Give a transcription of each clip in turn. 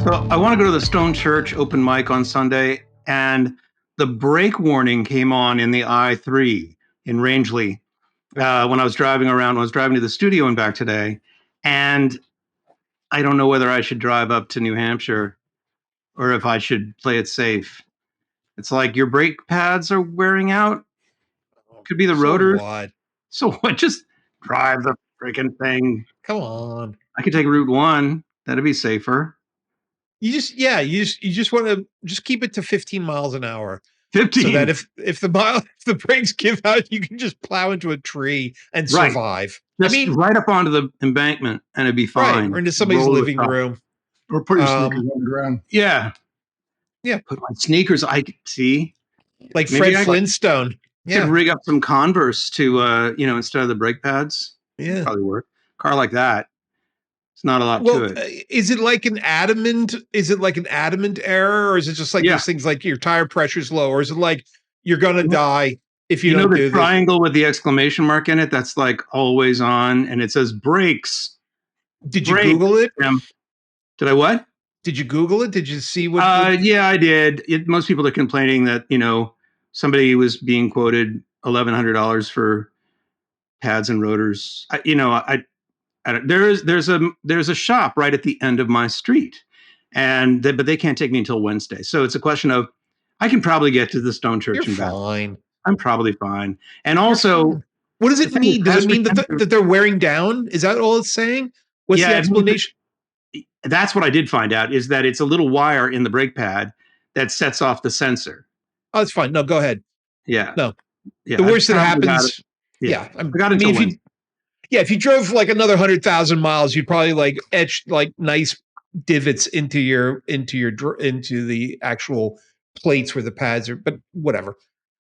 So I want to go to the Stone Church open mic on Sunday, and the brake warning came on in the I-3 in Rangeley when I was driving around. When I was driving to the studio and back today, and I don't know whether I should drive up to New Hampshire or if I should play it safe. It's like your brake pads are wearing out. Could be the rotors. What? So what? Just drive the freaking thing. Come on. I could take Route 1. That'd be safer. You just want to just keep it to 15 miles an hour. 15. So that if the brakes give out, you can just plow into a tree and survive. Just right up onto the embankment and it'd be fine. Right, or into somebody's living room. Or put your sneakers on the ground. Yeah. Yeah. Put my sneakers. I see. Like maybe Fred Flintstone. Yeah. Could rig up some Converse to instead of the brake pads. Yeah. Probably work. Car like that. It's not a lot to it. Is it like an adamant error, or is it just like those things like your tire pressure's low, or is it like you're gonna die if you don't do this? The triangle with the exclamation mark in it, that's like always on, and it says brakes. Did you Google it? Did I what? Did you Google it? Did you see what? Yeah, I did. Most people are complaining that somebody was being quoted $1,100 for pads and rotors. There's a shop right at the end of my street, but they can't take me until Wednesday. So it's a question of I can probably get to the Stone Church and back. Fine. I'm probably fine. And also, what does it mean? Does it mean that they're wearing down? Is that all it's saying? What's the explanation? That's what I did find out, is that it's a little wire in the brake pad that sets off the sensor. Oh, it's fine. No, go ahead. Yeah. No. Yeah, the worst that happens. If you drove like another 100,000 miles, you'd probably like etch like nice divots into the actual plates where the pads are. But whatever.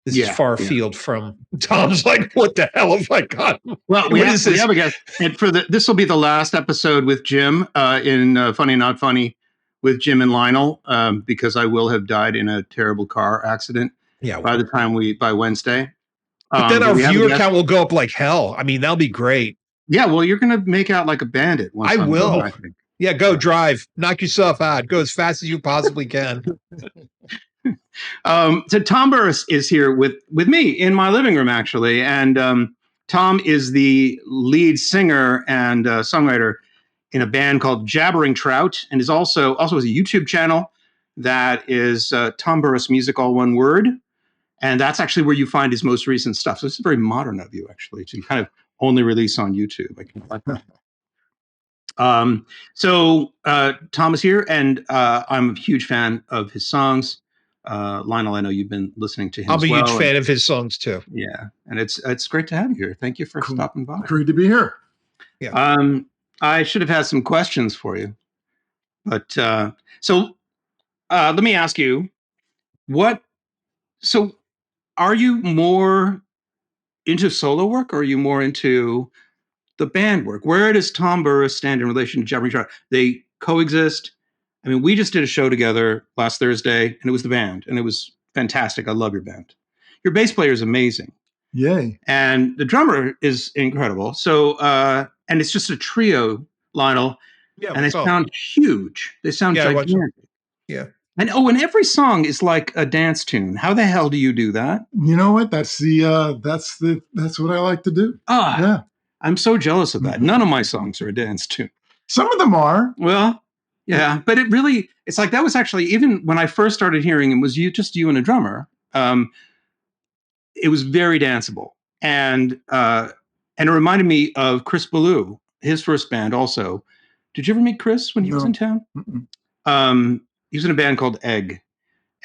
This is far afield from Tom's. Like, what the hell have I got? Well, we have a guest, and this will be the last episode with Jim in Funny Not Funny with Jim and Lionel, because I will have died in a terrible car accident. Yeah. By Wednesday. But then our viewer count will go up like hell. I mean, that'll be great. Yeah, well, you're going to make out like a bandit. I will. Yeah, go drive. Knock yourself out. Go as fast as you possibly can. So Tom Burris is here with me in my living room, actually. And Tom is the lead singer and songwriter in a band called Jabbering Trout, and is also has a YouTube channel that is Tom Burris Music, all one word. And that's actually where you find his most recent stuff. So this is very modern of you, actually, to kind of only release on YouTube. I can like that. So Tom is here, and I'm a huge fan of his songs. Lionel, I know you've been listening to him. I'm a huge fan of his songs too. Yeah, and it's great to have you here. Thank you for stopping by. Great to be here. Yeah. I should have had some questions for you, but so let me ask you, are you more into solo work, or are you more into the band work? Where does Tom Burris stand in relation to Jabbering Trout? They coexist. I mean, we just did a show together last Thursday, and it was the band, and it was fantastic. I love your band. Your bass player is amazing. Yay. And the drummer is incredible. So, and it's just a trio, Lionel. Yeah. And they sound huge. They sound gigantic. Yeah. And and every song is like a dance tune. How the hell do you do that? You know what? That's what I like to do. Yeah. I'm so jealous of that. Mm-hmm. None of my songs are a dance tune. Some of them are. Well, yeah, but it's like that was actually, even when I first started hearing it, was you and a drummer. It was very danceable. And it reminded me of Chris Ballou, his first band also. Did you ever meet Chris when he was in town? He was in a band called Egg.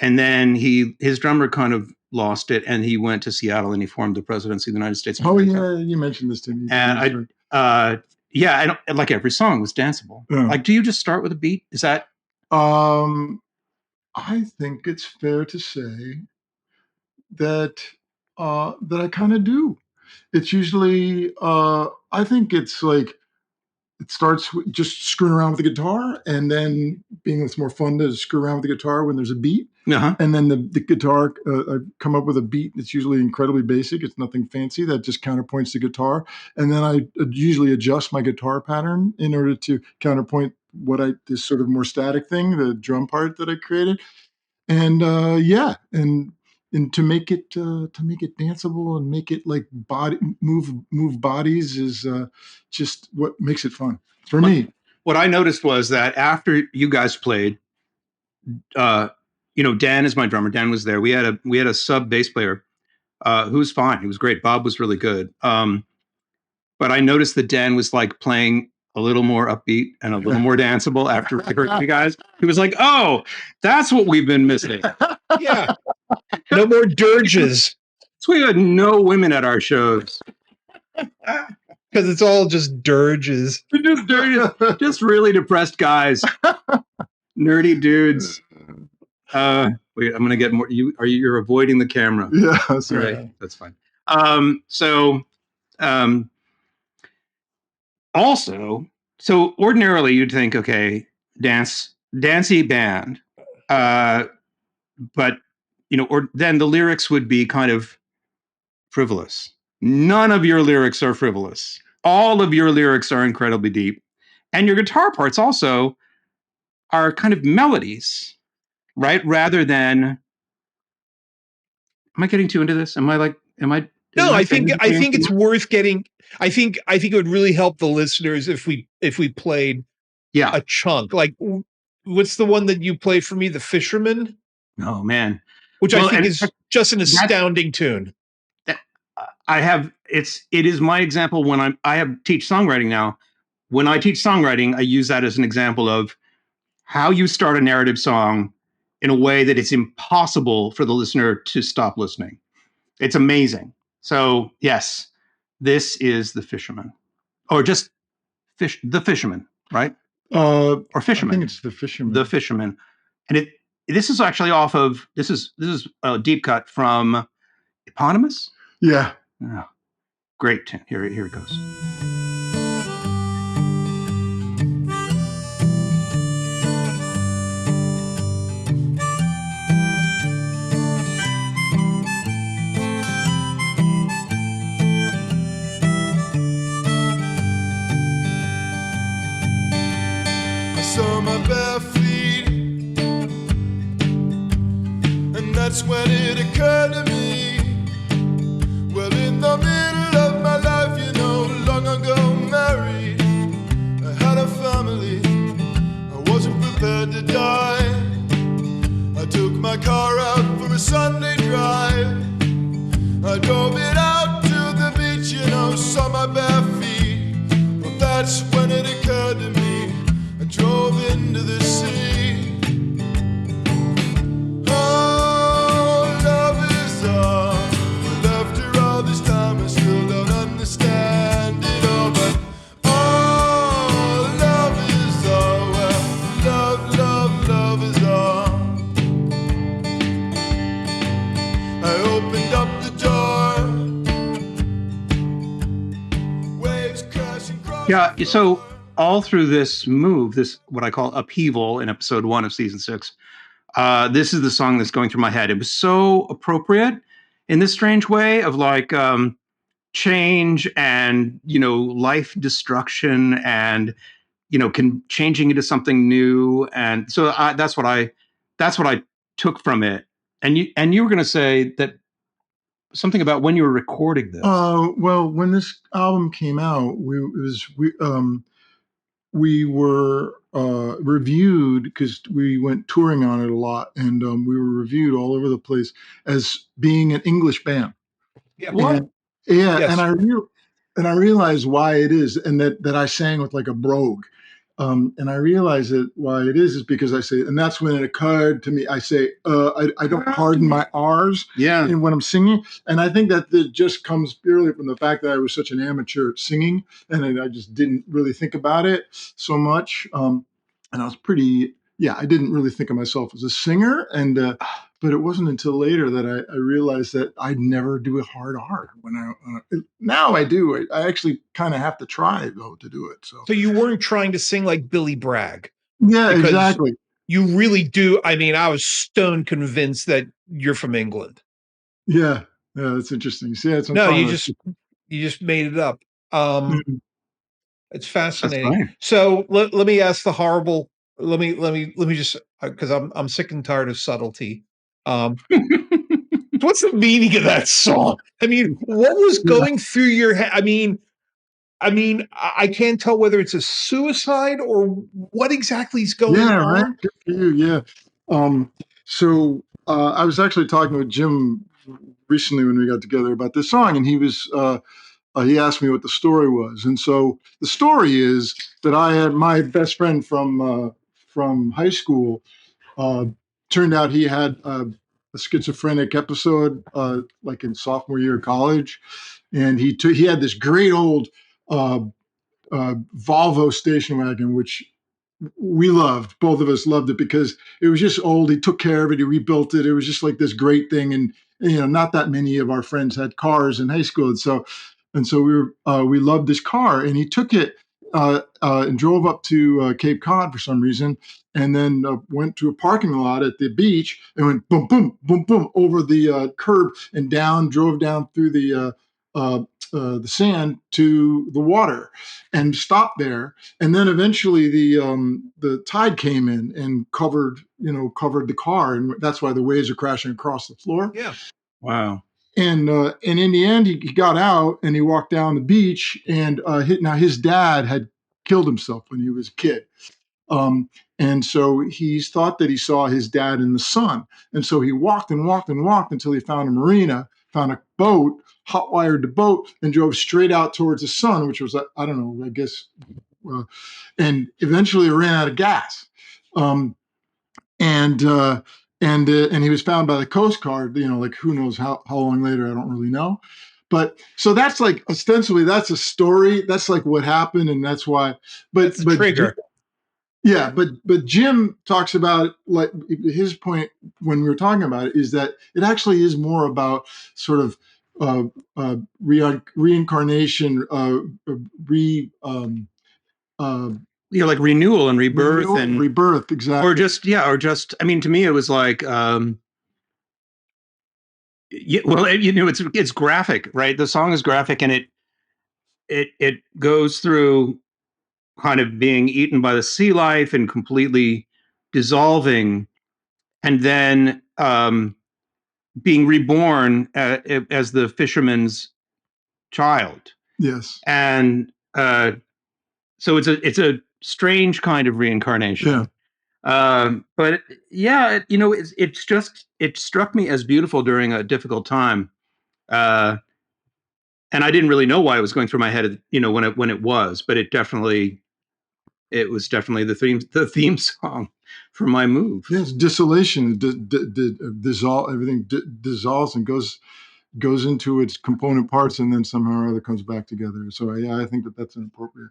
And then his drummer kind of lost it, and he went to Seattle and he formed the presidency of the United States. Oh, yeah, you mentioned this to me. And and like every song was danceable. Yeah. Like, do you just start with a beat? Is that? I think it's fair to say that I kind of do. It's usually, I think it's like, it starts with just screwing around with the guitar, and then it's more fun to screw around with the guitar when there's a beat. Uh-huh. And then the guitar, I come up with a beat that's usually incredibly basic. It's nothing fancy, that just counterpoints the guitar. And then I usually adjust my guitar pattern in order to counterpoint this sort of more static thing, the drum part that I created, and and to make it danceable and make it like move bodies is just what makes it fun for me. What I noticed was that after you guys played, Dan is my drummer. Dan was there. We had a sub bass player who was fine. He was great. Bob was really good. But I noticed that Dan was like playing a little more upbeat and a little more danceable after I heard you guys. He was like, "Oh, that's what we've been missing." Yeah. No more dirges. So we had no women at our shows. Because it's all just dirges. Just really depressed guys. Nerdy dudes. Wait, I'm gonna get more. You're avoiding the camera. Yeah, that's right. right. That's fine. So ordinarily you'd think, okay, dancey band, but or then the lyrics would be kind of frivolous. None of your lyrics are frivolous. All of your lyrics are incredibly deep, and your guitar parts also are kind of melodies, right? Rather than, am I getting too into this? Am I? No, I think it's worth getting. I think it would really help the listeners if we played a chunk. Like, what's the one that you played for me? The Fisherman? Oh man. Which I think is just an astounding tune. It is my example when I teach songwriting now. When I teach songwriting, I use that as an example of how you start a narrative song in a way that it's impossible for the listener to stop listening. It's amazing. So yes, this is The Fisherman, or just The Fisherman, right? Or Fisherman. I think it's The Fisherman. The Fisherman, and this is actually this is a deep cut from Eponymous. Yeah. Oh, great. Here it goes. Saw my bare feet, and that's when it occurred to me. Well, in the middle of my life, long ago married, I had a family, I wasn't prepared to die. I took my car out for a Sunday drive. I drove it out to the beach, saw my bare feet. Well, that's when it occurred to me. Drove into the sea. Oh, love is all. Well, after all this time, I still don't understand it all. But oh, love is all. Well, love is all. I opened up the door. Waves crashing across. Yeah. So all through this move, this what I call upheaval in episode 1 of season 6, this is the song that's going through my head. It was so appropriate in this strange way of like change and life destruction and changing into something new. And so that's what I took from it. And you were going to say that something about when you were recording this. Well, when this album came out, we were reviewed because we went touring on it a lot, and we were reviewed all over the place as being an English band. Yeah, what? Yes. And I realized why it is, and that I sang with like a brogue. And I realized that why it is because I say, and that's when it occurred to me. I say, I don't harden my R's when I'm singing. And I think that it just comes purely from the fact that I was such an amateur at singing, and I just didn't really think about it so much. And I was I didn't really think of myself as a singer. And, but it wasn't until later that I realized that I'd never do a hard R. Now I do. I actually kind of have to try though to do it. So you weren't trying to sing like Billy Bragg. Yeah, exactly. You really do. I mean, I was stone convinced that you're from England. Yeah, that's interesting. See, you just made it up. It's fascinating. That's fine. So let me ask the horrible. Let me just because I'm sick and tired of subtlety. What's the meaning of that song? I mean, what was going through your head? I mean, I can't tell whether it's a suicide or what exactly is going Yeah, on. right. Good for you. Yeah. So I was actually talking with Jim recently when we got together about this song, and he asked me what the story was. And so the story is that I had my best friend from high school. Turned out he had a schizophrenic episode, like in sophomore year of college, and he had this great old uh, Volvo station wagon, which we loved. Both of us loved it because it was just old. He took care of it. He rebuilt it. It was just like this great thing. And not that many of our friends had cars in high school, and so we loved this car. And he took it and drove up to Cape Cod for some reason, and then went to a parking lot at the beach and went boom, boom, boom, boom over the curb and down. Drove down through the sand to the water and stopped there. And then eventually the tide came in and covered the car, and that's why the waves are crashing across the floor. Yeah. Wow. And in the end, he got out and he walked down the beach, and now his dad had killed himself when he was a kid. And so he thought that he saw his dad in the sun. And so he walked and walked and walked until he found a marina, found a boat, hot wired the boat, and drove straight out towards the sun, which was, I don't know, I guess, and eventually ran out of gas. And he was found by the Coast Guard, like who knows how long later, I don't really know. But so that's like ostensibly that's a story. That's like what happened, and that's why. But trigger. Yeah, but Jim talks about, like, his point when we were talking about it is that it actually is more about sort of reincarnation, Like renewal and rebirth and rebirth, exactly. or just. I mean, to me, it was like, well, it's graphic, right? The song is graphic, and it goes through kind of being eaten by the sea life and completely dissolving, and then being reborn as the fisherman's child. Yes. And so it's a strange kind of reincarnation. Yeah. But yeah, it struck me as beautiful during a difficult time. And I didn't really know why it was going through my head, when it was, but it was definitely the theme song for my move. Yes, dissolution, dissolve, everything dissolves and goes into its component parts, and then somehow or other comes back together. So yeah, I think that's an appropriate.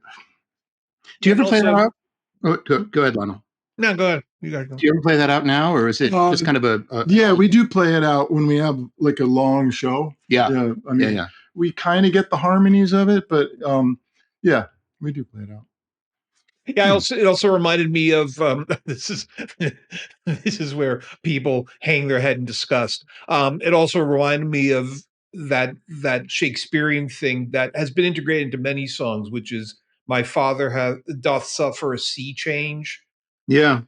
Do you ever play that out? Oh, go ahead, Lionel. No, go ahead. You guys go. Do you ever play that out now, or is it just kind of a? Yeah, we do play it out when we have like a long show. Yeah. I mean, we kind of get the harmonies of it, but yeah, we do play it out. Yeah, it also reminded me of this is where people hang their head in disgust. It also reminded me of that Shakespearean thing that has been integrated into many songs, which is "My father doth suffer a sea change." Yeah,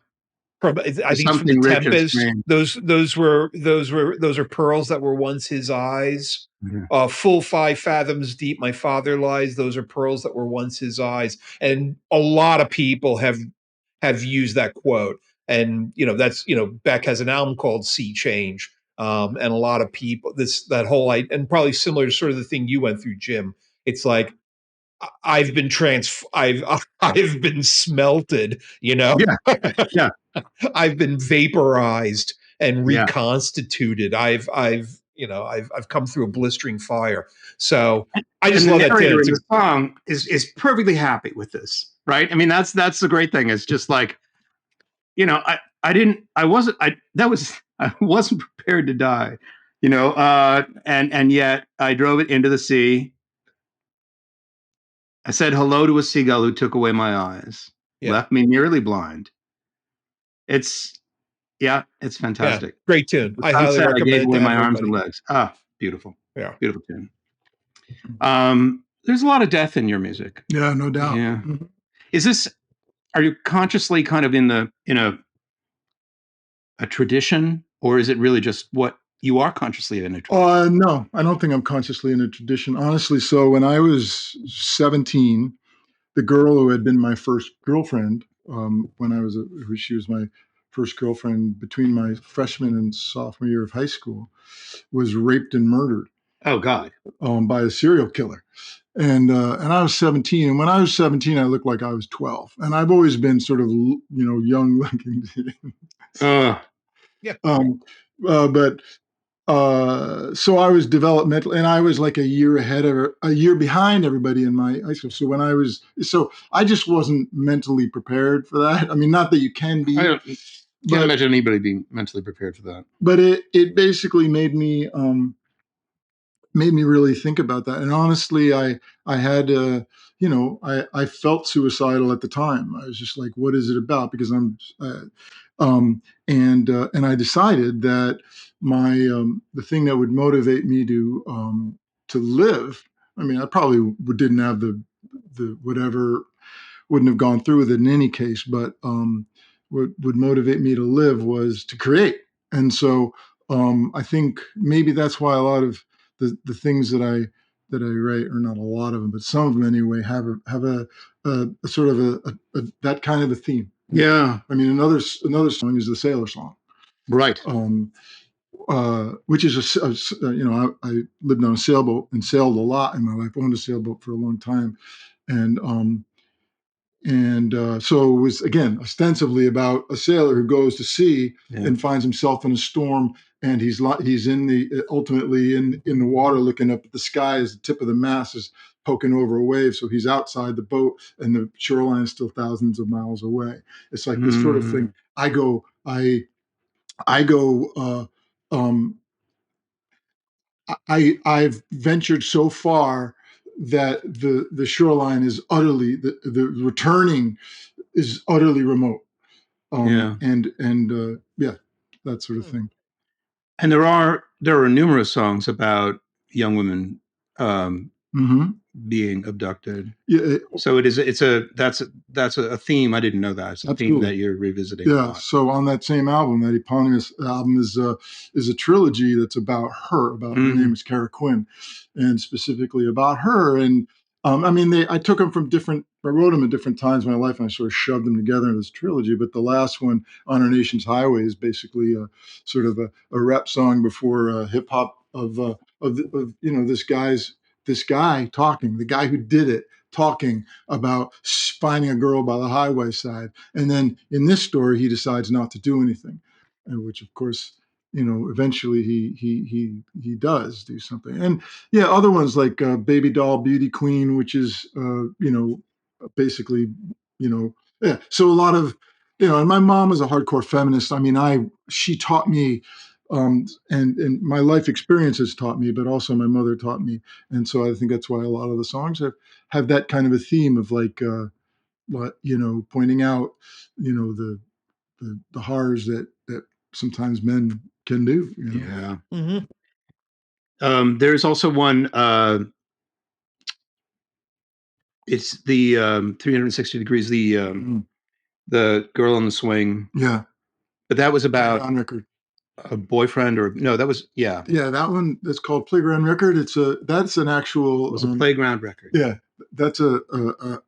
I think it's from the Tempest. Those are pearls that were once his eyes. Mm-hmm. Full 5 fathoms deep, my father lies. Those are pearls that were once his eyes. And a lot of people have used that quote. And that's Beck has an album called Sea Change. And a lot of people that whole and probably similar to sort of the thing you went through, Jim. It's like I've been I've been smelted, Yeah. Yeah. I've been vaporized and reconstituted. I've come through a blistering fire. So I just love that. The song is perfectly happy with this, right? I mean, that's the great thing. It's just like, I wasn't prepared to die, and yet I drove it into the sea. I said hello to a seagull who took away my eyes, left me nearly blind. It's fantastic. Yeah, great tune. I highly recommend it. I gave away my arms and legs. Ah, beautiful. Yeah. Beautiful tune. there's a lot of death in your music. Yeah, no doubt. Yeah. Mhm. Are you consciously kind of in a tradition, or is it really just what you are consciously in a tradition? No, I don't think I'm consciously in a tradition, honestly. So when I was 17, the girl who had been my first girlfriend, when she was my first girlfriend between my freshman and sophomore year of high school, was raped and murdered Oh God. by a serial killer. And I was 17. And when I was 17, I looked like I was 12. And I've always been sort of, young looking. Yeah. But so I was developmental, and I was like a year behind everybody in my high school. So I just wasn't mentally prepared for that. I mean, not that you can be. I can't imagine anybody being mentally prepared for that. But it basically made me really think about that. And honestly, I had I felt suicidal at the time. I was just like, what is it about? Because and I decided that the thing that would motivate me to live. I mean, I probably didn't have the whatever, wouldn't have gone through with it in any case, but what would motivate me to live was to create. And so I think maybe that's why a lot of the things that I write, or not a lot of them, but some of them anyway, have a sort of that kind of a theme. Yeah. I mean, another song is the Sailor Song, Right. Which is I lived on a sailboat and sailed a lot in my life. Owned a sailboat for a long time, and so it was, again, ostensibly about a sailor who goes to sea and finds himself in a storm, and he's ultimately in the water, looking up at the sky as the tip of the mast is poking over a wave. So he's outside the boat, and the shoreline is still thousands of miles away. It's like this sort of thing. I've ventured so far that the shoreline is utterly, the returning is utterly remote. And that sort of thing. And there are numerous songs about young women being abducted. Yeah. So that's a theme. I didn't know that. It's a theme that you're revisiting. Yeah. So on that same album, that eponymous album, is a trilogy that's about her. Her name is Kara Quinn, and specifically about her. And I mean, I took them from I wrote them at different times in my life, and I sort of shoved them together in this trilogy. But the last one, On Our Nation's Highway, is basically a sort of a rap song before hip hop of this guy talking, the guy who did it, talking about finding a girl by the highway side. And then in this story, he decides not to do anything, which of course, eventually he does do something. And yeah, other ones like Baby Doll Beauty Queen, which is, basically, yeah. So a lot of, and my mom was a hardcore feminist. I mean, she taught me, and my life experience has taught me, but also my mother taught me. And so I think that's why a lot of the songs have that kind of a theme of like, pointing out, the horrors that sometimes men can do. Yeah. There's also one, it's the 360 degrees, the girl on the swing. Yeah. But that was about on record. A boyfriend, or no, that was that one, that's called Playground Record. That's an actual, it was a playground record. Yeah, that's a sort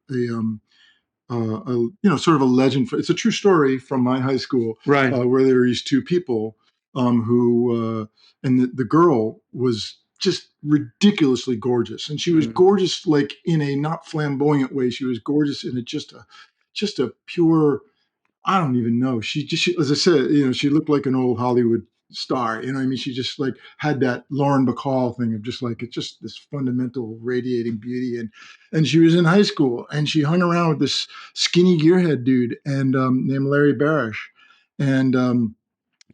of a legend. It's a true story from my high school, right? Where there were these two people who and the girl was just ridiculously gorgeous, and she was gorgeous like in a not flamboyant way. She was gorgeous in just a pure, I don't even know. She, as I said, she looked like an old Hollywood star. I mean, she just like had that Lauren Bacall thing of just like, it's just this fundamental radiating beauty. And she was in high school, and she hung around with this skinny gearhead dude and named Larry Barish. And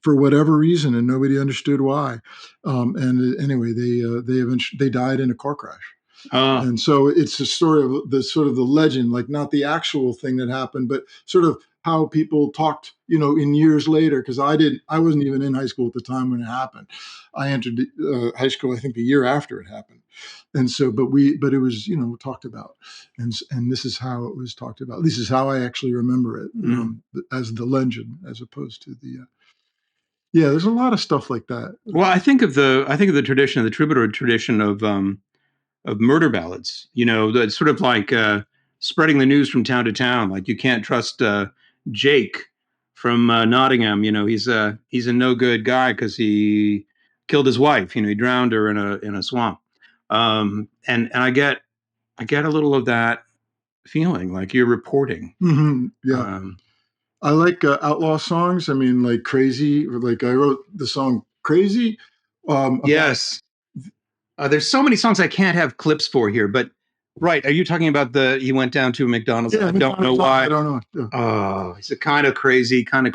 for whatever reason, and nobody understood why. And anyway, they died in a car crash. And so it's a story of the legend, like not the actual thing that happened, but sort of how people talked, in years later, because I wasn't even in high school at the time when it happened. I entered high school, I think, the year after it happened. And so, but it was, talked about, and this is how it was talked about. This is how I actually remember it, as the legend, as opposed to the. Yeah, there's a lot of stuff like that. Well, I think of the tradition, the troubadour tradition of murder ballads. That's sort of like spreading the news from town to town. Like you can't trust Jake from Nottingham. He's a no good guy because he killed his wife. He drowned her in a swamp. And I get a little of that feeling, like you're reporting. Mm-hmm. Yeah. I like outlaw songs. I mean, like Crazy, or like I wrote the song Crazy. Yes. There's so many songs I can't have clips for here, but right. Are you talking about he went down to a McDonald's? Yeah, I don't know why. I don't know. Yeah. Oh, he's a kind of crazy kind of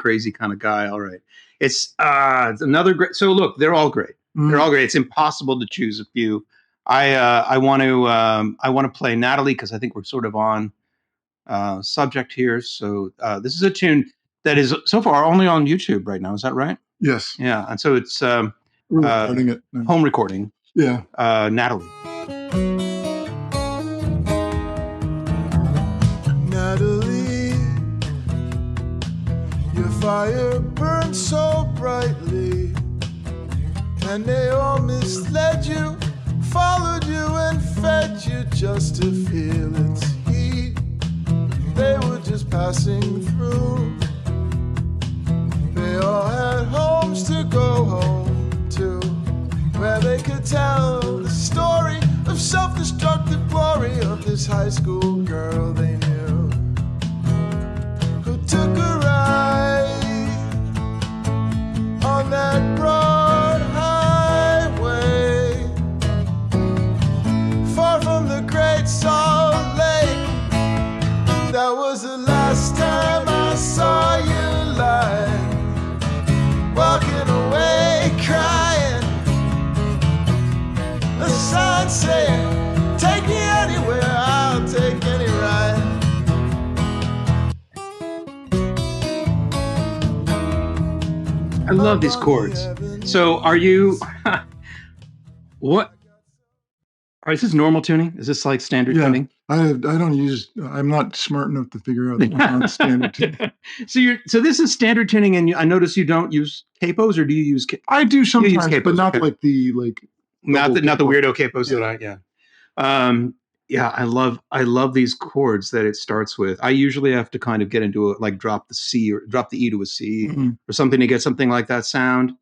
guy. All right. It's another great. So look, they're all great. They're all great. It's impossible to choose a few. I want to play Natalie because I think we're sort of on subject here. So this is a tune that is so far only on YouTube right now. Is that right? Yes. Yeah. And so it's we're recording it. Home recording. Yeah. Natalie. Natalie, your fire burns so brightly, and they all misled you, followed you and fed you just to feel its heat. They were just passing through. They all had homes to go home to, where they could tell the story of self-destructive glory of this high school girl they knew, who took a ride on that broad highway, far from the Great Salt Lake. That was the last time I saw you lying, walking away crying. The sign saying, take me anywhere, I'll take any ride. I love these chords. So are you, what? Is this normal tuning? Is this like standard tuning? I'm not smart enough to figure out standard tuning. So this is standard tuning, and I notice you don't use capos, or do you use? I do sometimes, capos, but not like the not the weirdo capos that I love these chords that it starts with. I usually have to kind of get into it, like drop the C or drop the E to a C or something to get something like that sound,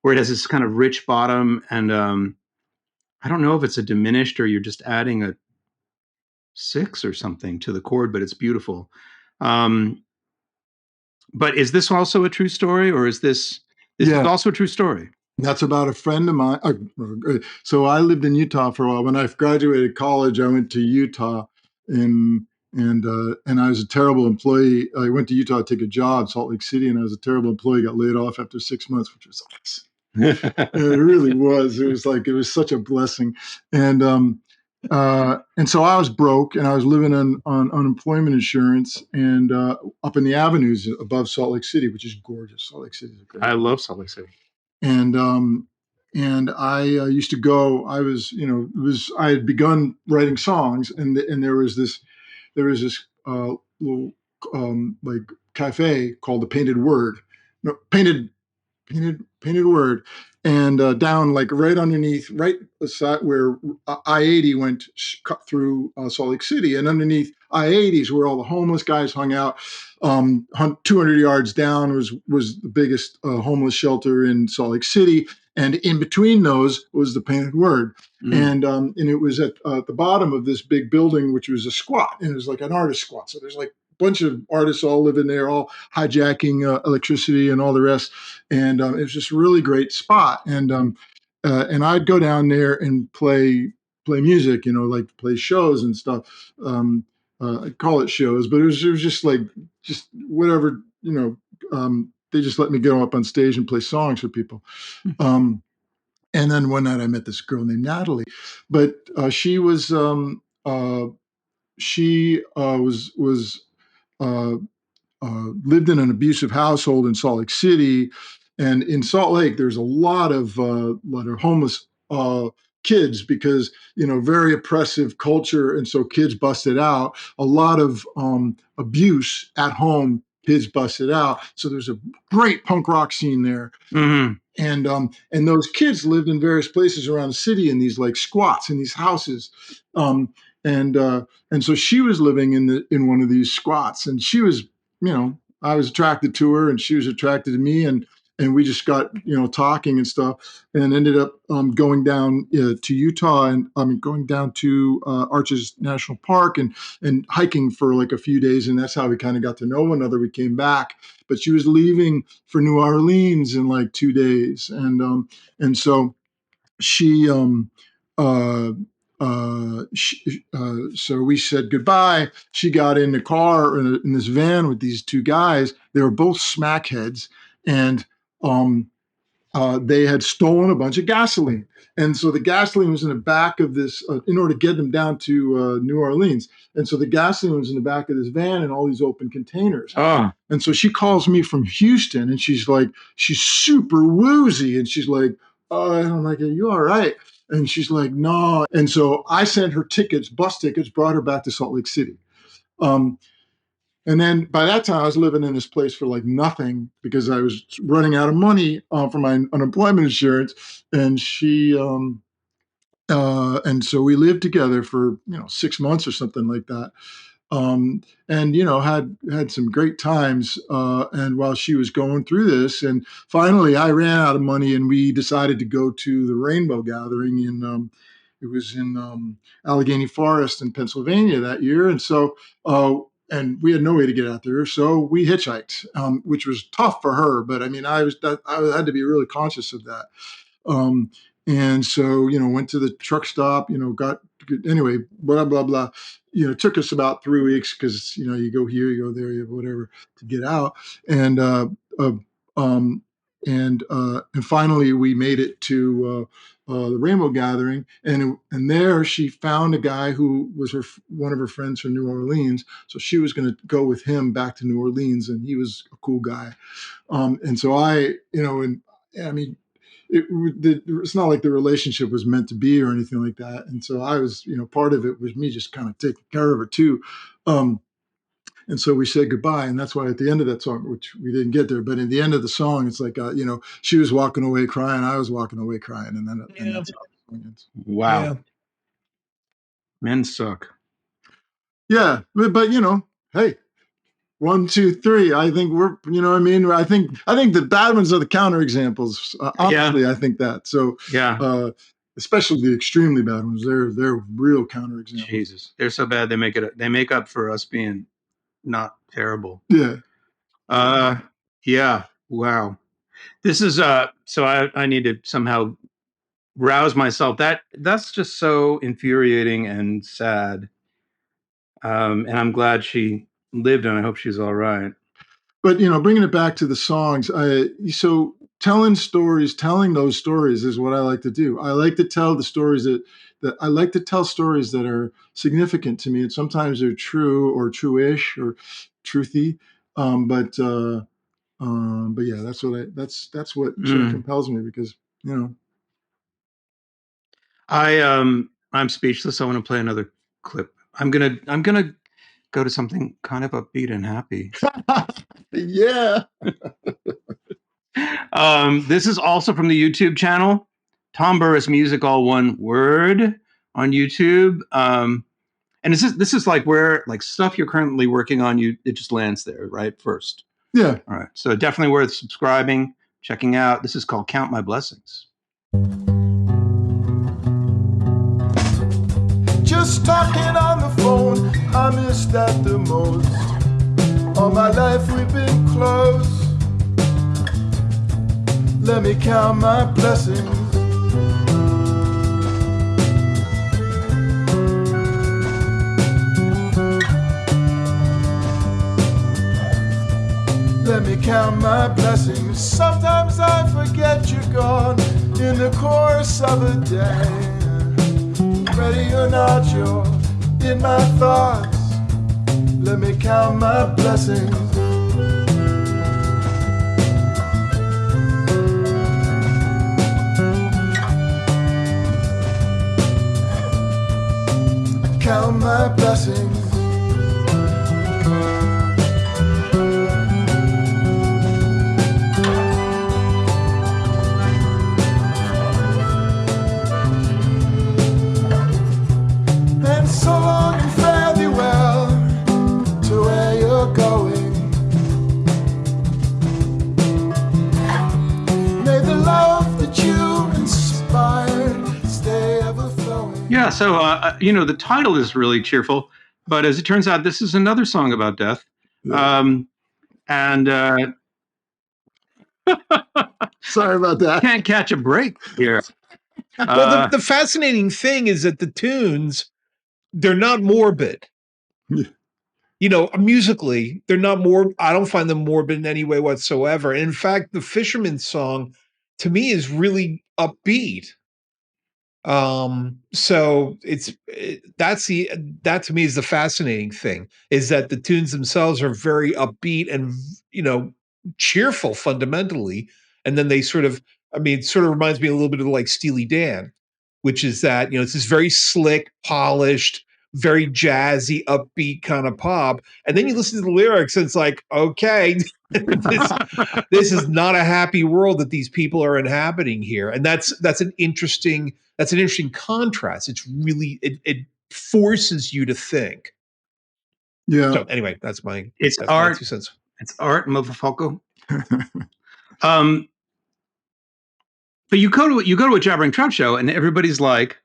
where it has this kind of rich bottom, and I don't know if it's a diminished or you're just adding a 6 or something to the chord, but it's beautiful. But is this also a true story, or is this is also a true story? That's about a friend of mine. So I lived in Utah for a while. When I graduated college, I went to Utah, and I was a terrible employee. I went to Utah to take a job, Salt Lake City, and I was a terrible employee. Got laid off after 6 months, which was awesome. It really was. It was such a blessing, and so I was broke, and I was living on unemployment insurance, and up in the avenues above Salt Lake City, which is gorgeous. Salt Lake City is great. I love Salt Lake City. And I used to go. I was, I had begun writing songs, and there was this little like cafe called the Painted Word, Painted Word, and down like right underneath, right beside where I-80 went cut through Salt Lake City, and underneath I-80 is where all the homeless guys hung out. 200 yards down was the biggest homeless shelter in Salt Lake City, and in between those was the Painted Word, and it was at the bottom of this big building, which was a squat, and it was like an artist squat. So there's like bunch of artists all living there, all hijacking electricity and all the rest. And it was just a really great spot. And I'd go down there and play music, like play shows and stuff. I'd call it shows, but it was just whatever, they just let me go up on stage and play songs for people. And then one night I met this girl named Natalie, but she was lived in an abusive household in Salt Lake City, and in Salt Lake there's a lot of homeless kids because very oppressive culture, and so kids busted out. A lot of abuse at home, kids busted out. So there's a great punk rock scene there. Mm-hmm. And those kids lived in various places around the city in these like squats in these houses. And so she was living in one of these squats, and she was, I was attracted to her and she was attracted to me, and we just got, talking and stuff, and ended up going down to Utah, and going down to Arches National Park and hiking for like a few days. And that's how we kind of got to know one another. We came back, but she was leaving for New Orleans in like 2 days. And so she, so we said goodbye. She got in the car in this van with these two guys. They were both smackheads, and they had stolen a bunch of gasoline. And so the gasoline was in the back of this, in order to get them down to New Orleans. And so the gasoline was in the back of this van in all these open containers. Oh. And so she calls me from Houston, and she's super woozy. And she's like, and I'm like, are you all right? And she's like, no. And so I sent her tickets, bus tickets, brought her back to Salt Lake City. And then by that time, I was living in this place for like nothing because I was running out of money for my unemployment insurance. And she, and so we lived together for 6 months or something like that. And had some great times. And while she was going through this, and finally I ran out of money, and we decided to go to the Rainbow Gathering it was in Allegheny Forest in Pennsylvania that year. And so, and we had no way to get out there, so we hitchhiked, which was tough for her. But I mean, I had to be really conscious of that. And so, went to the truck stop, anyway, blah, blah, blah. It took us about 3 weeks because, you go here, you go there, you whatever to get out. And finally we made it to the Rainbow Gathering. And there she found a guy who was one of her friends from New Orleans. So she was going to go with him back to New Orleans, and he was a cool guy. And so it's not like the relationship was meant to be or anything like that. And so I was, part of it was me just kind of taking care of her too. And so we said goodbye. And that's why at the end of that song, which we didn't get there, but in the end of the song, it's like, she was walking away crying. I was walking away crying. And then and that's how the song ends. Wow. Yeah. Men suck. Yeah. But hey, 1, 2, 3. I think we're, I think the bad ones are the counterexamples. Honestly, yeah. I think that. So yeah, especially the extremely bad ones. They're real counterexamples. Jesus, they're so bad they make up for us being not terrible. Yeah. Yeah. Wow. This is so I need to somehow rouse myself. That's just so infuriating and sad. And I'm glad she lived, and I hope she's all right. But bringing it back to the songs, so telling those stories is what I like to do. I like to tell the stories that I like to tell stories that are significant to me, and sometimes they're true or true-ish or truthy. But yeah, that's what sort of compels me, because I'm speechless. I want to play another clip. I'm gonna go to something kind of upbeat and happy. Yeah. This is also from the YouTube channel, Tom Burris Music, all one word, on YouTube. And this is like where like stuff you're currently working on, it just lands there right first. Yeah. All right. So definitely worth subscribing, checking out. This is called Count My Blessings. Just talking on the phone, I miss that the most. All my life we've been close. Let me count my blessings. Let me count my blessings. Sometimes I forget you're gone in the course of a day. Ready or not, you're in my thoughts. Let me count my blessings. that you inspired stay ever flowing. Yeah, so the title is really cheerful, but as it turns out, this is another song about death. Yeah. And Sorry about that. can't catch a break here. Well, the fascinating thing is that the tunes, they're not morbid. Yeah. You know, musically, they're not more. I don't find them morbid in any way whatsoever. And in fact, the Fisherman's Song, to me, is really upbeat. So that to me is the fascinating thing, is that the tunes themselves are very upbeat and, cheerful fundamentally. And then they it sort of reminds me a little bit of like Steely Dan, which is that, it's this very slick, polished, very jazzy, upbeat kind of pop. And then you listen to the lyrics and it's like, okay, this is not a happy world that these people are inhabiting here. And that's an interesting contrast. It's really, it forces you to think. Yeah. So anyway, that's my art. My 2 cents. It's art, motherfucker. But you go to a Jabbering Trout show and everybody's like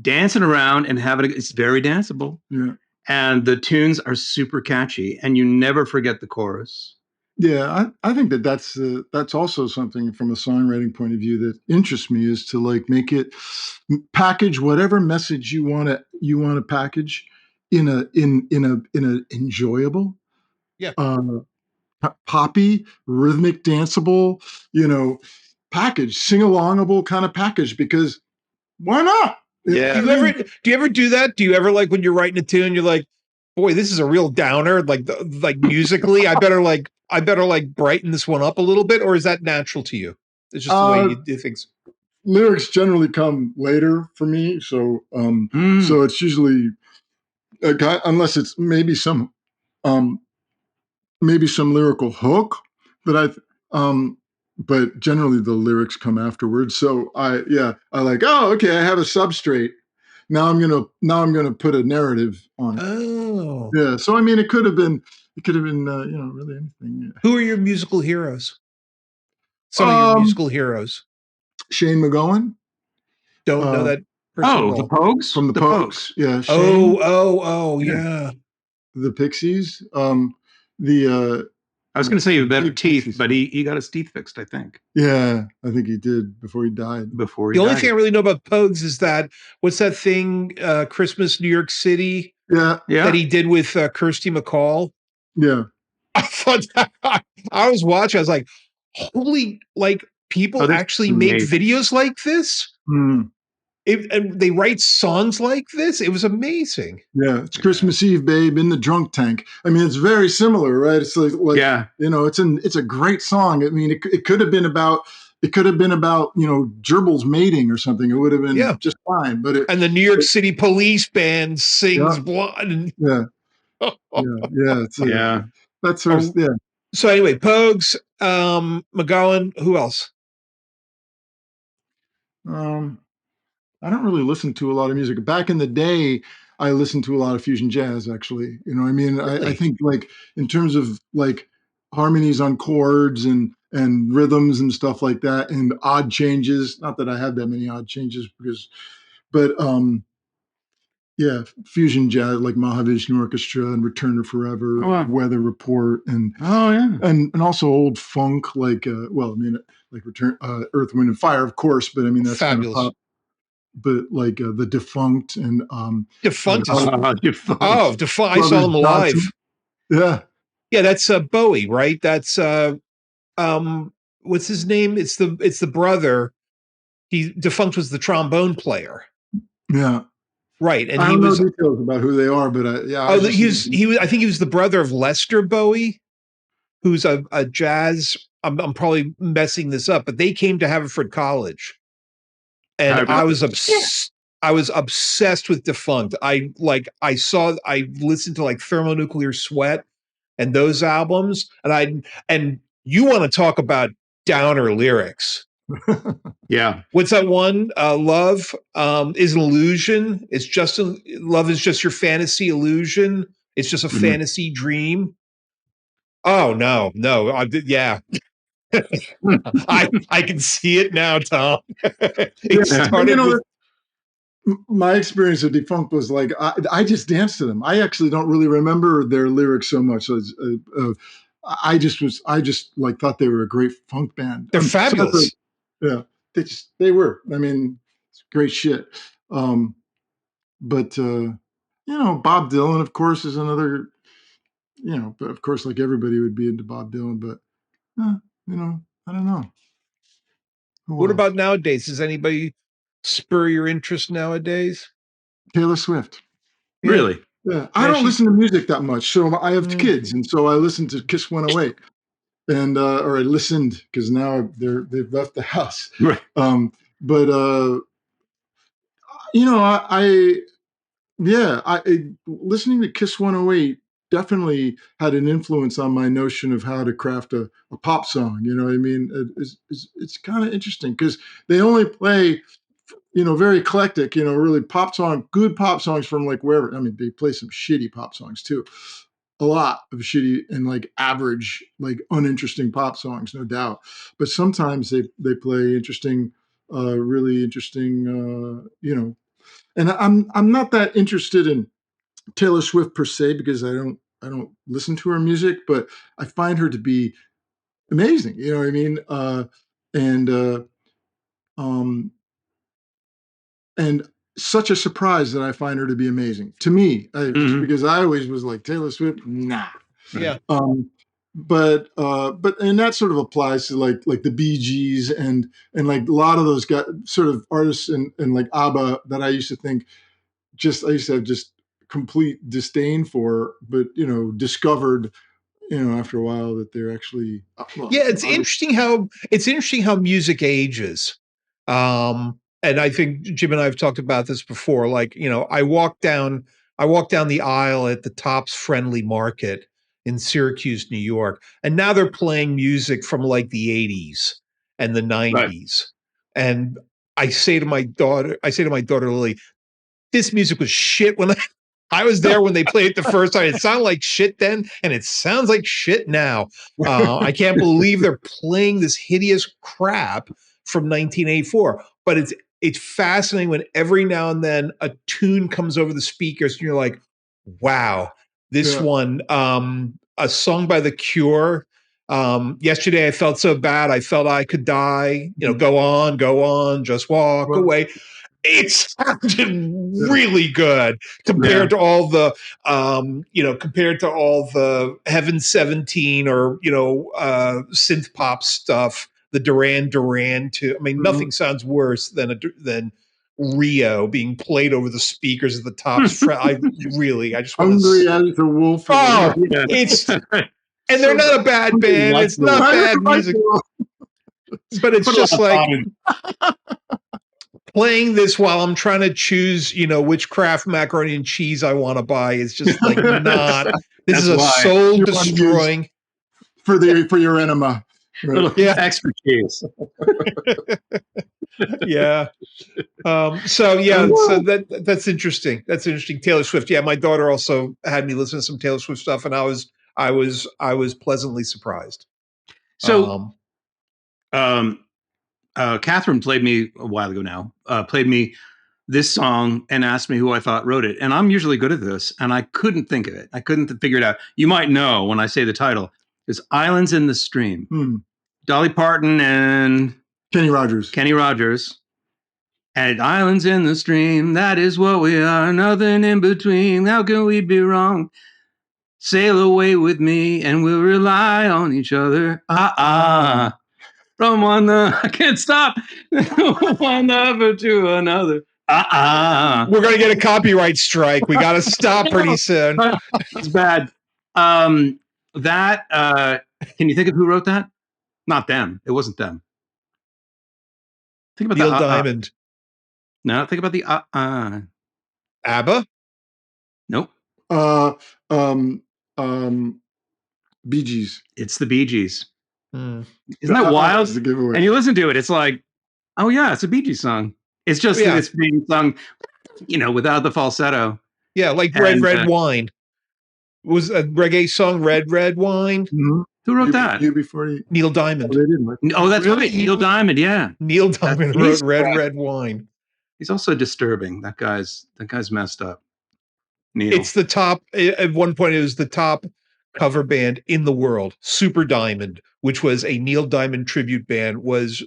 dancing around and it's very danceable. Yeah. And the tunes are super catchy and you never forget the chorus. Yeah, I think that's also something from a songwriting point of view that interests me, is to like make it package whatever message you want to package in a enjoyable, poppy, rhythmic, danceable, package, sing-alongable kind of package, because why not? Yeah. Do you ever do that? Do you ever, like, when you're writing a tune, you're like, boy, this is a real downer, like musically, I better brighten this one up a little bit? Or is that natural to you? It's just the way you do things. Lyrics generally come later for me. So, so it's usually unless it's maybe some lyrical hook that but generally the lyrics come afterwards. So I like, oh, okay, I have a substrate. Now I'm gonna put a narrative on it. Oh, yeah. So I mean, it could have been really anything. Yeah. Who are your musical heroes? Some of your musical heroes. Shane McGowan. Don't know that. The Pogues? From the Pogues. Yeah. Shane, yeah. The Pixies. I was going to say he had better teeth, but he got his teeth fixed, I think. Yeah, I think he did before he died. The only thing I really know about Pogues is that, what's that thing, Christmas New York City? Yeah. That he did with Kirsty MacColl? Yeah. I thought I was watching, I was like, holy, like, people actually make videos like this? Mm. And they write songs like this? It was amazing. Yeah, it's Christmas Eve, babe, in the drunk tank. I mean, it's very similar, right? It's like it's a great song. I mean, it could have been about gerbils mating or something. It would have been just fine. But and the New York City Police Band sings Blonde. Yeah. That's her. Yeah. So anyway, Pogues, McGowan, who else? I don't really listen to a lot of music. Back in the day, I listened to a lot of fusion jazz, actually. You know, I mean, really? I think, like, in terms of like harmonies on chords and rhythms and stuff like that, and odd changes. Not that I had that many odd changes, but fusion jazz like Mahavishnu Orchestra and Return to Forever, Weather Report, and and also old funk like like Return, Earth, Wind and Fire, of course. But I mean, that's fabulous. Kind of pop. But like the Defunct and Defunct. Defunct. Oh, Defunct! I saw them live. Yeah, that's Bowie, right? That's what's his name? It's the brother. Defunct was the trombone player. Yeah, right. And I don't know details about who they are, but I think he was the brother of Lester Bowie, who's a jazz. I'm probably messing this up, but they came to Haverford College. And I was obsessed with Defunct. I listened to like Thermonuclear Sweat and those albums. And you want to talk about downer lyrics. Yeah. What's that one? Love is an illusion. Love is just your fantasy illusion. It's just a fantasy dream. Oh, no. Yeah. I can see it now, Tom. It Yeah. started with my experience of Defunct was like I just danced to them. I actually don't really remember their lyrics so much. I just like thought they were a great funk band. they're fabulous. Yeah, they were. I mean, it's great shit. But Bob Dylan, of course, is another. But of course, like everybody would be into Bob Dylan. But I don't know. What about nowadays? Does anybody spur your interest nowadays? Taylor Swift? Yeah. Really? Yeah, I don't listen to music that much. So I have kids, and so I listen to Kiss 108, and or I listened because now they've left the house. Right. But listening to Kiss 108 definitely had an influence on my notion of how to craft a pop song. You know what I mean? It's kind of interesting because they only play, very eclectic, really good pop songs from like wherever. I mean, they play some shitty pop songs too. A lot of shitty and like average, like uninteresting pop songs, no doubt. But sometimes they play interesting, really interesting, and I'm not that interested in Taylor Swift per se because I don't listen to her music, but I find her to be amazing. You know what I mean? And such a surprise that I find her to be amazing to me, just because I always was like Taylor Swift, nah. Yeah. But and that sort of applies to like the Bee Gees and like a lot of those guys, sort of artists and like ABBA that I used to think I used to have just complete disdain for, but discovered after a while that they're actually It's interesting how music ages. And I think Jim and I have talked about this before. Like, I walked down the aisle at the Tops Friendly Market in Syracuse, New York, and now they're playing music from like the 80s and the 90s. Right. And I say to my daughter Lily, this music was shit when I was there when they played it the first time. It sounded like shit then, and it sounds like shit now. I can't believe they're playing this hideous crap from 1984. But it's fascinating when every now and then a tune comes over the speakers, and you're like, wow, this one, a song by The Cure. Yesterday I felt so bad, I felt I could die. Go on, just walk away. It sounded really good compared to all the, Heaven 17 or, synth pop stuff, the Duran Duran too. I mean, nothing sounds worse than Rio being played over the speakers at the Tops. I just want Hungry as a wolf. Oh, it's, and they're not a bad band. It's not bad music, but it's just like playing this while I'm trying to choose, which Kraft macaroni and cheese I want to buy is just like not. This is a soul destroying for your enema. Right? Yeah, extra cheese. Yeah. So that's interesting. That's interesting. Taylor Swift. Yeah, my daughter also had me listen to some Taylor Swift stuff, and I was pleasantly surprised. So, Catherine played me a while ago now, played me this song and asked me who I thought wrote it. And I'm usually good at this, and I couldn't think of it. I couldn't figure it out. You might know when I say the title. It's Islands in the Stream. Dolly Parton and Kenny Rogers. And Islands in the Stream, that is what we are, nothing in between. How can we be wrong? Sail away with me and we'll rely on each other. From one I can't stop. One lover to another. We're gonna get a copyright strike. We gotta stop pretty soon. It's bad. Can you think of who wrote that? Not them. It wasn't them. Think about Neil Diamond. No, think about the ABBA? Nope. Bee Gees. It's the Bee Gees. Isn't that wild? And you listen to it, it's like, oh yeah, it's a Bee Gees song. It's just that it's being sung, without the falsetto. Yeah, like Red Wine. Was a reggae song Red Wine? Mm-hmm. Who wrote that? You before you. Neil Diamond. They didn't. Oh, that's Really? right. Neil Diamond. Yeah. Neil Diamond wrote He's- Red Wine. He's also disturbing. That guy's messed up. Neil. It's the top. At one point, it was the top cover band in the world. Super Diamond, which was a Neil Diamond tribute band, was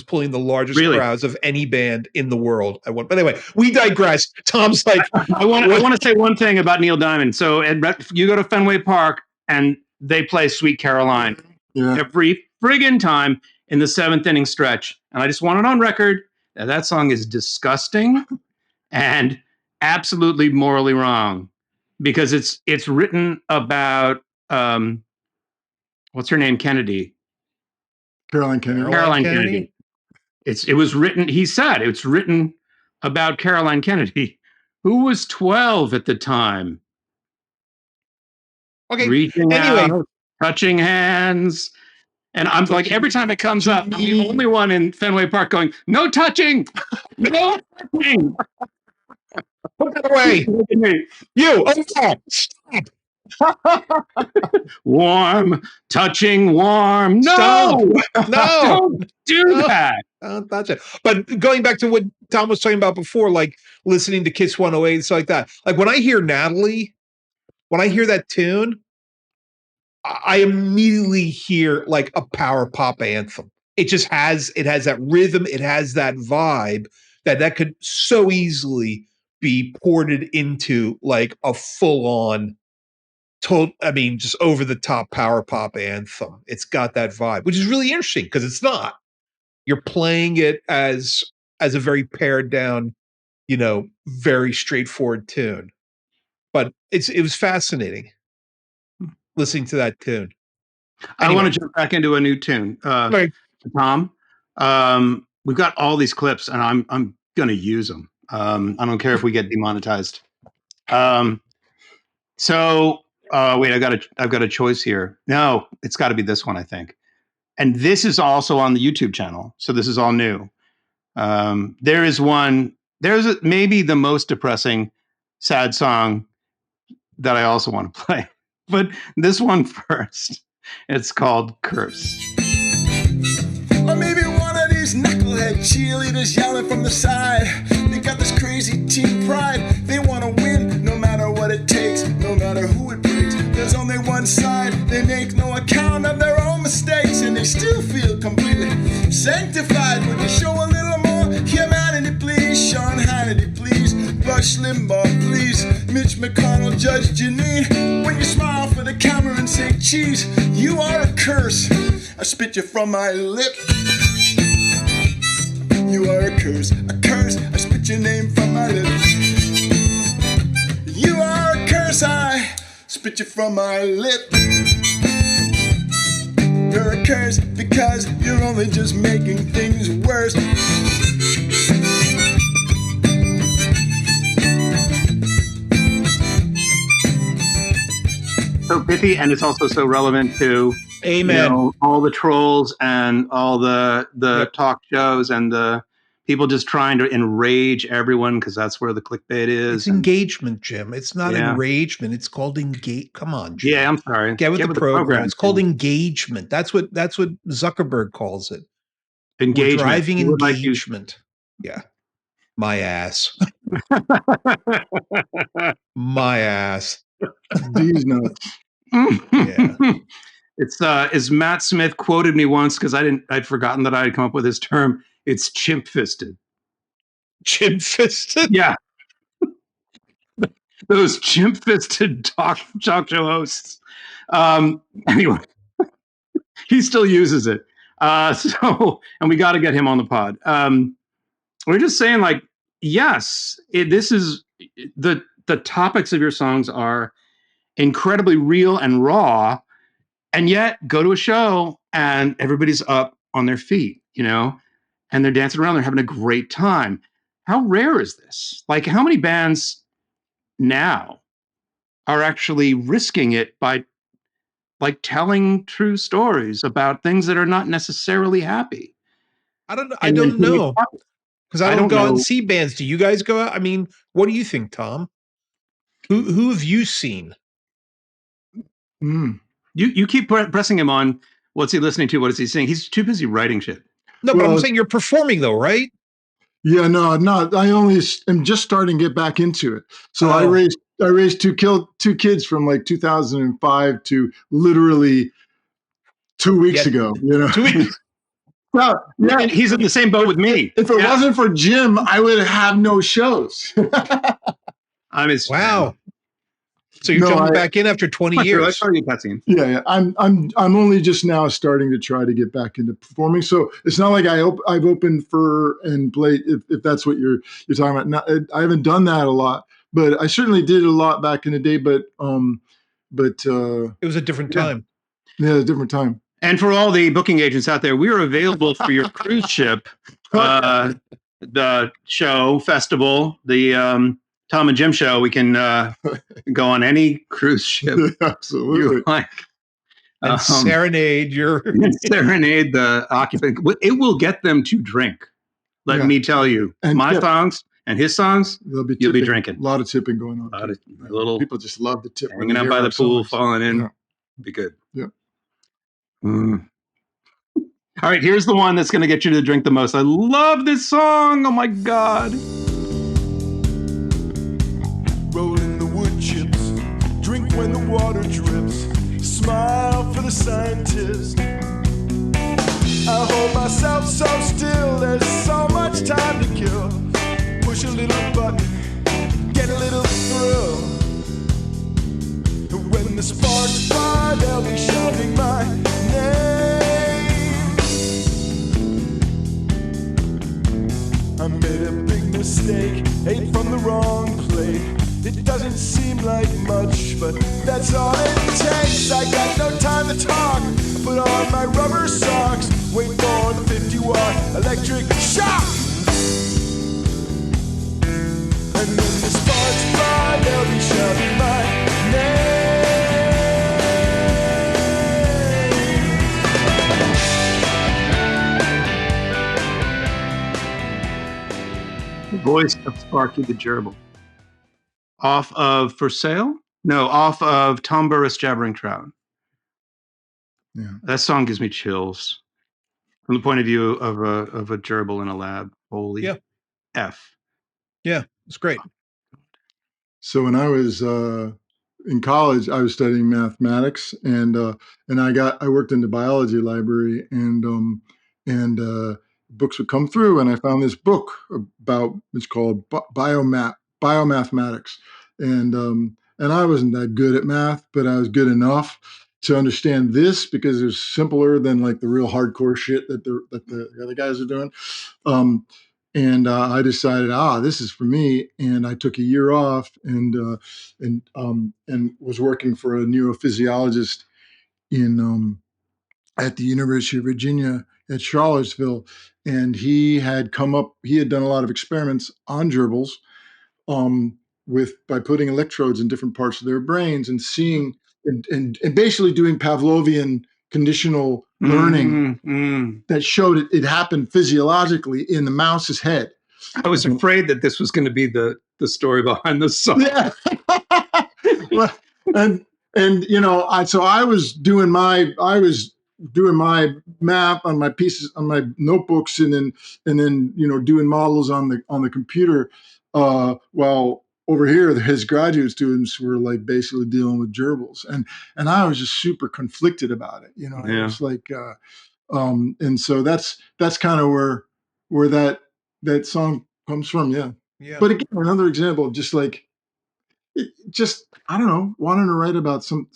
pulling the largest Really? crowds of any band in the world. But anyway, we digress. Tom's like, I want to say one thing about Neil Diamond. So you go to Fenway Park and they play Sweet Caroline every friggin' time in the 7th inning stretch. And I just want it on record that song is disgusting and absolutely morally wrong because it's written about what's her name? Kennedy. Caroline Kennedy. Caroline Kennedy. It was written, he said, it's written about Caroline Kennedy, who was 12 at the time. okay, Reaching anyway. out, touching hands. And I'm like, every time it comes up, I'm the only one in Fenway Park going, no touching! No touching! Put that away. You, stop. Warm, touching, warm. No! Stop. No. Don't do that. That's it. But going back to what Tom was talking about before, like listening to Kiss 108 and stuff like that. Like when I hear Natalie, when I hear that tune, I immediately hear like a power pop anthem. It has that rhythm, it has that vibe that could so easily be ported into like a full-on just over the top power pop anthem. It's got that vibe, which is really interesting because it's not. You're playing it as a very pared down, very straightforward tune. But it was fascinating listening to that tune. Anyway. I want to jump back into a new tune. Right. Tom, we've got all these clips and I'm going to use them. I don't care if we get demonetized. Wait, I've got a choice here. No, it's got to be this one, I think. And this is also on the YouTube channel. So this is all new. There's maybe the most depressing, sad song that I also want to play. But this one first. It's called Curse. Or maybe one of these knucklehead cheerleaders yelling from the side. They got this crazy team pride. They want to win no matter what it takes, no matter who it breaks. There's only one side. They make no account of their own mistakes, and they still feel completely sanctified. Would you show a little more humanity, please? Sean Hannity, please. Rush Limbaugh, please. Mitch McConnell, Judge Janine. When you smile for the camera and say cheese, you are a curse. I spit you from my lip. You are a curse, I spit your name from my lips. You are a curse, I spit you from my lip. You're a curse because you're only just making things worse. So pithy, and it's also so relevant to Amen. All the trolls and all the talk shows and the people just trying to enrage everyone because that's where the clickbait is. It's engagement, Jim. It's not enragement. It's called engage. Come on, Jim. Yeah, I'm sorry. Get with the program. It's called engagement. That's what Zuckerberg calls it. Engagement. We're driving engagement. Yeah. My ass. My ass. These nuts. Yeah. It's as Matt Smith quoted me once because I'd forgotten that I had come up with this term. It's chimp fisted. Chimp fisted? Yeah. Those chimp fisted talk show hosts. Anyway, he still uses it. And we got to get him on the pod. We're just saying, like, yes, this is the topics of your songs are incredibly real and raw, and yet go to a show and everybody's up on their feet, and they're dancing around, they're having a great time. How rare is this? Like, how many bands now are actually risking it by like telling true stories about things that are not necessarily happy? I don't know. Because I don't go out and see bands. Do you guys go out? I mean, what do you think, Tom? Who have you seen? You You keep pressing him on what's he listening to, what is he singing. He's too busy writing shit. No, but I'm saying you're performing though, right? Yeah, no. I only am just starting to get back into it. So I raised two kids from like 2005 to literally 2 weeks ago. 2 weeks. Well, yeah, and he's in the same boat with me. If it wasn't for Jim, I would have no shows. I'm his wow. So you're jumping back in after 20 years. I saw you, Patsy. Yeah. I'm only just now starting to try to get back into performing. So it's not like I've opened for and played. If that's what you're talking about. I haven't done that a lot, but I certainly did a lot back in the day. But it was a different time. Yeah, a different time. And for all the booking agents out there, we are available for your cruise ship, the show, festival, the Tom and Jim show. We can go on any cruise ship. Absolutely. You like. And serenade serenade the occupant. It will get them to drink. Let me tell you. And my songs and his songs, you'll be drinking. A lot of tipping going on. People just love the tip. Hanging out by the pool, falling in. Yeah. Be good. Yeah. All right, here's the one that's going to get you to drink the most. I love this song. Oh my God. Rolling the wood chips, drink when the water drips, smile for the scientist. I hold myself so still, there's so much time to kill. Push a little button, get a little thrill. When the sparks fly, they'll be shouting my name. I made a big mistake, ate from the wrong plate. It doesn't seem like much, but that's all it takes. I got no time to talk. Put on my rubber socks, wait for the 50-watt electric shock. And when the sparks fly, they'll be shouting my name. The voice of Sparky the Gerbil. Off of For Sale? No, off of Tom Burris, Jabbering Trout. Yeah. That song gives me chills from the point of view of a gerbil in a lab. Holy F. Yeah, it's great. So when I was in college, I was studying mathematics, and I worked in the biology library, and books would come through, and I found this book it's called Biomathematics, and I wasn't that good at math, but I was good enough to understand this because it was simpler than like the real hardcore shit that the other guys are doing. And I decided, this is for me. And I took a year off and was working for a neurophysiologist at the University of Virginia at Charlottesville. And he had done a lot of experiments on gerbils by putting electrodes in different parts of their brains and seeing and basically doing Pavlovian conditional learning that showed it happened physiologically in the mouse's head. I was afraid that this was going to be the story behind the song. Yeah. So I was doing my math on my pieces on my notebooks and then doing models on the computer while over here his graduate students were like basically dealing with gerbils and I was just super conflicted about it. It was like and so that's kind of where that song comes from. Yeah. But again, another example of just like I don't know, wanting to write about some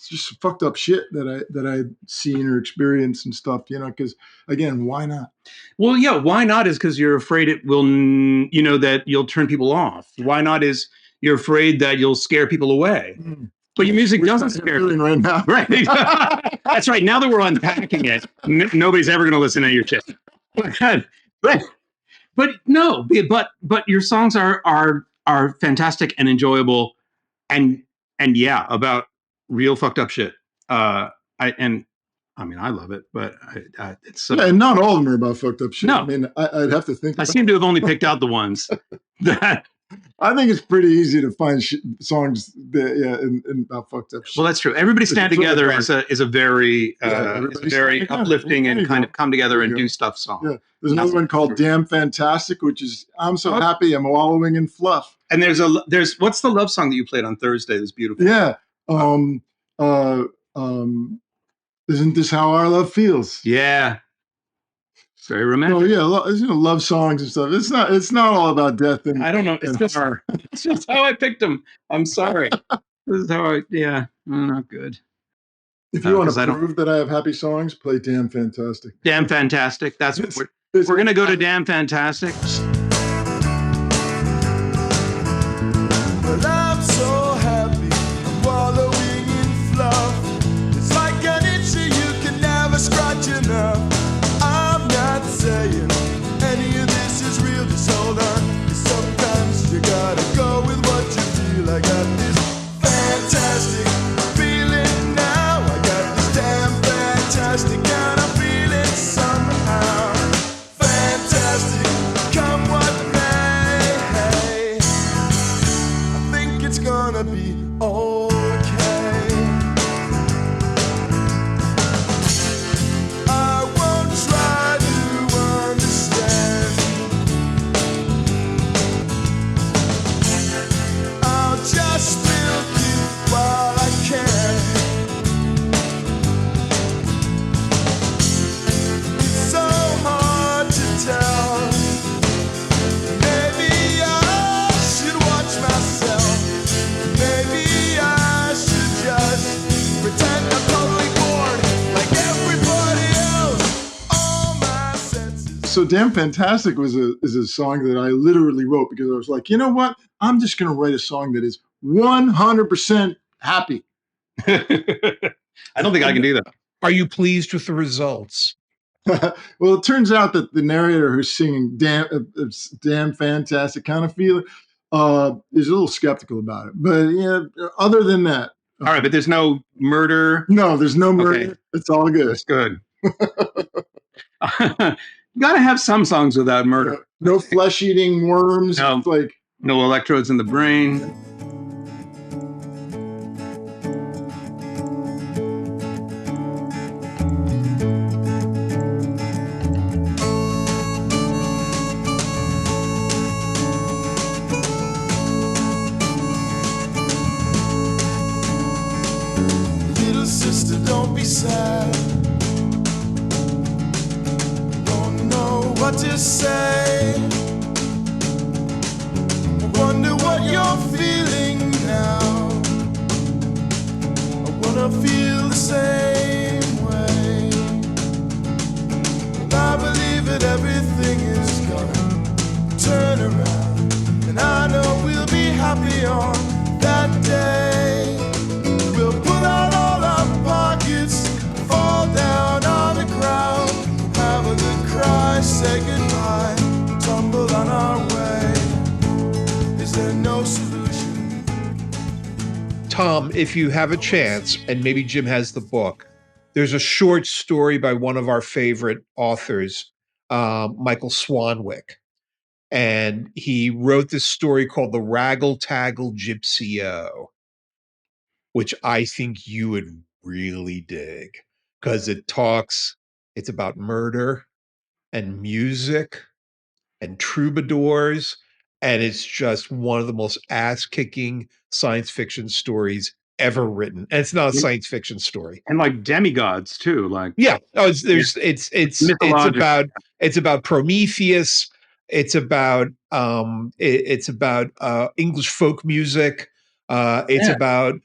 just fucked up shit that I'd seen or experienced and stuff, because again, why not? Well, yeah, why not is because you're afraid it will, that you'll turn people off. Why not is you're afraid that you'll scare people away. But your music doesn't scare people right now. Right. That's right. Now that we're unpacking it, nobody's ever going to listen to your shit. But no, but your songs are fantastic and enjoyable, and about real fucked up shit. I love it, but it's and not all of them are about fucked up shit. No, I mean, I'd have to think. I seem to have only picked out the ones that I think it's pretty easy to find songs that, and not fucked up shit. Well, that's true. Everybody Stand It's Together really is a very Everybody very Stand Together. uplifting There and you kind go. of come together There and you do go. stuff song. Yeah. There's another one called Damn Fantastic, which is I'm so happy I'm wallowing in fluff. And there's what's the love song that you played on Thursday? That's beautiful. Yeah. Isn't this how our love feels? Yeah. It's very romantic. Oh yeah, love songs and stuff. It's not all about death and I don't know. It's just horror. it's just how I picked them. I'm sorry. This is how not good. If you want 'cause I to don't- prove that I have happy songs, play Damn Fantastic. Damn Fantastic. That's what we're gonna go to Damn Fantastic. Well, I'm so happy, I'm wallowing in fluff. It's like an itch you can never scratch enough. I'm not saying any of this is real, just hold on. 'Cause sometimes you gotta go with what you feel. I got this fantastic feeling now. I got this damn fantastic kind of feeling somehow. Fantastic, come what may. I think it's gonna be okay. I won't try to understand. I'll just milk it while I can. It's so hard to tell. Maybe I should watch myself. Maybe I should just pretend I'm totally bored like everybody else. All my senses. So Damn Fantastic is a song that I literally wrote because I was like, you know what? I'm just gonna write a song that is 100% happy. I don't think I can do that. Are you pleased with the results? Well, it turns out that the narrator who's singing Damn Fantastic kind of feeling is a little skeptical about it. But yeah, other than that, All right, but there's no murder. no, there's no murder. Okay. It's all good. That's good. You gotta have some songs without murder. No flesh-eating worms. No. It's like No electrodes in the brain. Little sister, don't be sad. Don't know what to say. I wonder what you're feeling now. I wanna feel the same way. And I believe that everything is gonna turn around. And I know we'll be happy on that day. We'll pull out all our pockets, fall down on the ground, have a good cry, say goodbye, tumble on our way. Is there no solution? Tom, if you have a chance, and maybe Jim has the book, there's a short story by one of our favorite authors, Michael Swanwick. And he wrote this story called The Raggle Taggle Gypsy-O, which I think you would really dig because it's about murder and music and troubadours. And it's just one of the most ass-kicking science fiction stories ever written. And it's not a science fiction story. And like demigods too. Like Yeah. Oh, it's Mythological. it's about Prometheus. It's about English folk music. It's about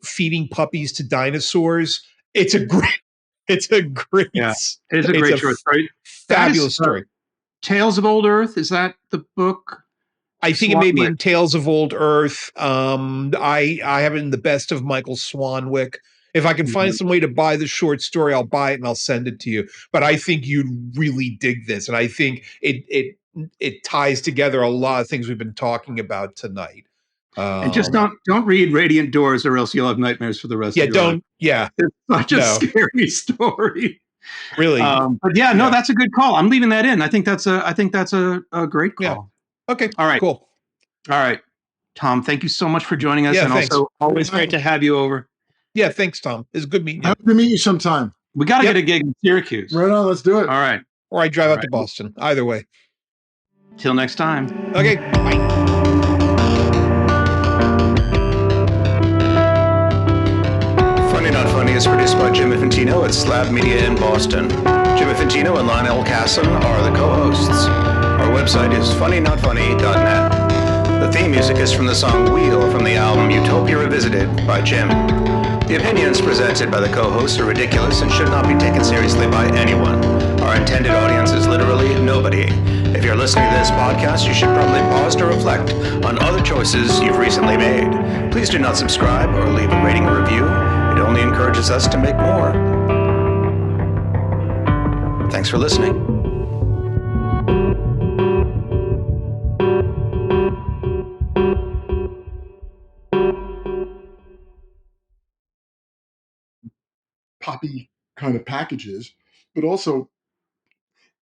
feeding puppies to dinosaurs. It's a great Yeah. it is a great short story. fabulous story. Tales of Old Earth, is that the book? I think it may be Swanwick. in Tales of Old Earth. I have it in the best of Michael Swanwick. If I can find some way to buy the short story, I'll buy it and I'll send it to you. But I think you'd really dig this, and I think it ties together a lot of things we've been talking about tonight. And just don't read Radiant Doors, or else you'll have nightmares for the rest of your life. It's such a scary story. Really. But that's a good call. I'm leaving that in. I think that's a great call. Yeah. Okay. All right. Cool. All right, Tom, thank you so much for joining us. Yeah, and thanks. also always great to have you over. Yeah, thanks, Tom. It's good meeting I you. hope to meet you sometime. We got to Yep. get a gig in Syracuse. Right on, let's do it. All right. Or I drive All out to right. Boston. Either way. Till next time. Okay, bye. Funny Not Funny is produced by Jim Infantino at Slab Media in Boston. Jim Infantino and Lionel Casson are the co-hosts. Our website is funnynotfunny.net. The theme music is from the song Wheel from the album Utopia Revisited by Jim. The opinions presented by the co-hosts are ridiculous and should not be taken seriously by anyone. Our intended audience is literally nobody. If you're listening to this podcast, you should probably pause to reflect on other choices you've recently made. Please do not subscribe or leave a rating or review. It only encourages us to make more. Thanks for listening. Poppy kind of packages, but also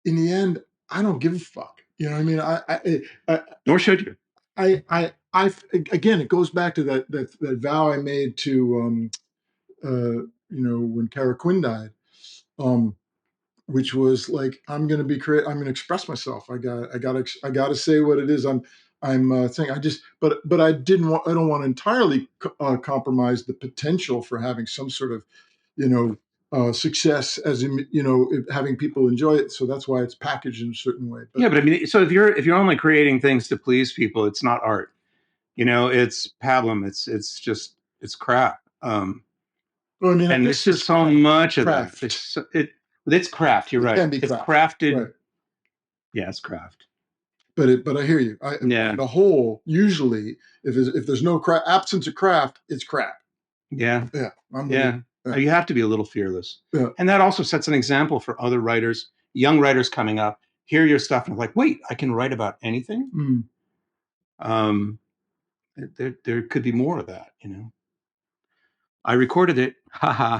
in the end, I don't give a fuck. You know what I mean? Nor should you. Again, it goes back to that vow I made to, when Kara Quinn died, which was like, I'm going to be creative. I'm going to express myself. I got to say what it is. I'm saying. But I don't want to entirely compromise the potential for having some sort of, success, as in, having people enjoy it. So that's why it's packaged in a certain way. But, yeah, but I mean, so if you're only creating things to please people, it's not art. It's pablum. It's crap. Well, I mean, and there's just so much of craft. that. It's craft. You're right. It's crafted. Right. Yeah, it's craft. But I hear you. The whole, usually, if there's no absence of craft, it's crap. Yeah. Yeah. Yeah. You have to be a little fearless. Yeah. And that also sets an example for other writers, young writers coming up, hear your stuff and like, wait, I can write about anything. There could be more of that, I recorded it. Haha.